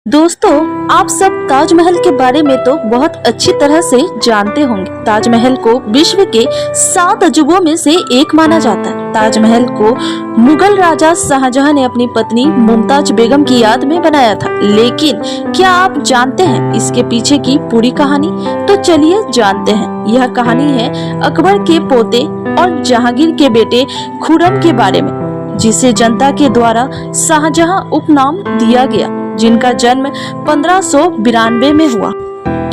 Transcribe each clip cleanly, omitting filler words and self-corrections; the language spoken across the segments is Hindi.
दोस्तों, आप सब ताजमहल के बारे में तो बहुत अच्छी तरह से जानते होंगे। ताजमहल को विश्व के 7 अजूबों में से एक माना जाता है। ताजमहल को मुगल राजा शाहजहां ने अपनी पत्नी मुमताज बेगम की याद में बनाया था। लेकिन क्या आप जानते हैं इसके पीछे की पूरी कहानी? तो चलिए जानते हैं। यह कहानी है अकबर के पोते और जहांगीर के बेटे खुर्रम के बारे में, जिसे जनता के द्वारा शाहजहां उपनाम दिया गया, जिनका जन्म 1592 में हुआ।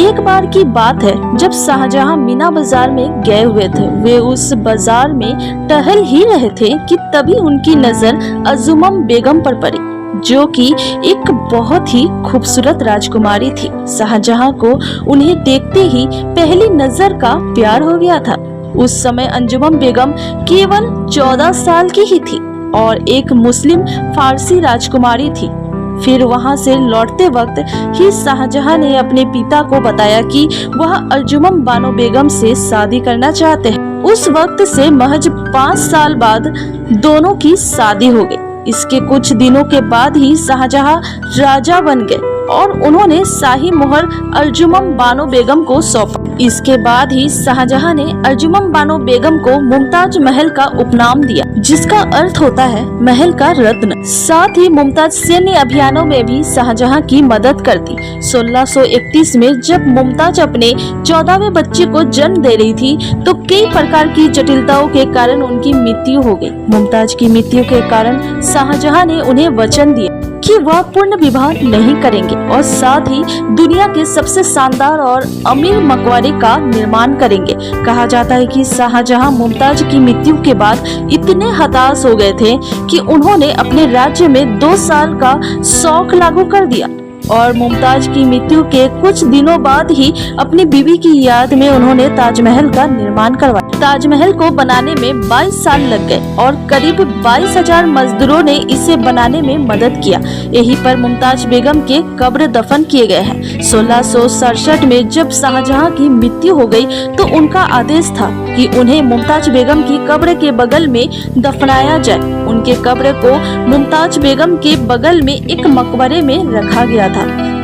एक बार की बात है जब शाहजहां मीना बाजार में गए हुए थे। वे उस बाजार में टहल ही रहे थे कि तभी उनकी नजर अजुमम बेगम पर पड़ी, जो कि एक बहुत ही खूबसूरत राजकुमारी थी। शाहजहां को उन्हें देखते ही पहली नजर का प्यार हो गया था। उस समय अंजुमम बेगम केवल 14 साल की ही थी और एक मुस्लिम फारसी राजकुमारी थी। फिर वहां से लौटते वक्त ही शाहजहां ने अपने पिता को बताया कि वह अर्जुमम बानो बेगम से शादी करना चाहते हैं। उस वक्त से महज 5 साल बाद दोनों की शादी हो गई। इसके कुछ दिनों के बाद ही शाहजहां राजा बन गए और उन्होंने शाही मोहर अर्जुमम बानो बेगम को सौंपा। इसके बाद ही शाहजहां ने अर्जुमम बानो बेगम को मुमताज महल का उपनाम दिया, जिसका अर्थ होता है महल का रत्न। साथ ही मुमताज सैन्य अभियानों में भी शाहजहां की मदद करती। 1631 में जब मुमताज अपने 14वें बच्चे को जन्म दे रही थी तो कई प्रकार की जटिलताओं के कारण उनकी मृत्यु हो गई। मुमताज की मृत्यु के कारण शाहजहां ने उन्हें वचन दिया कि वह पूर्ण विवाह नहीं करेंगे और साथ ही दुनिया के सबसे शानदार और अमीर मकबरे का निर्माण करेंगे। कहा जाता है कि शाहजहां मुमताज की मृत्यु के बाद इतने हताश हो गए थे कि उन्होंने अपने राज्य में 2 साल का शौक लागू कर दिया और मुमताज की मृत्यु के कुछ दिनों बाद ही अपनी बीवी की याद में उन्होंने ताजमहल का निर्माण करवाया। ताजमहल को बनाने में 22 साल लग गए और करीब 22,000 मजदूरों ने इसे बनाने में मदद किया। यहीं पर मुमताज बेगम के कब्र दफन किए गए हैं। 1667 में जब शाहजहां की मृत्यु हो गई तो उनका आदेश था कि उन्हें मुमताज बेगम की कब्र के बगल में दफनाया जाए। उनके कब्र को मुमताज बेगम के बगल में एक मकबरे में रखा गया था।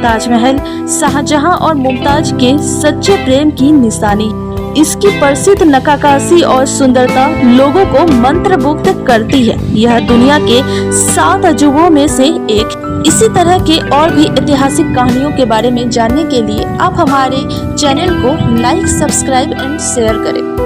ताजमहल शाहजहां और मुमताज के सच्चे प्रेम की निशानी। इसकी प्रसिद्ध नक्काशी और सुंदरता लोगों को मंत्रमुग्ध करती है। यह दुनिया के 7 अजूबों में से एक। इसी तरह के और भी ऐतिहासिक कहानियों के बारे में जानने के लिए आप हमारे चैनल को लाइक, सब्सक्राइब एंड शेयर करें।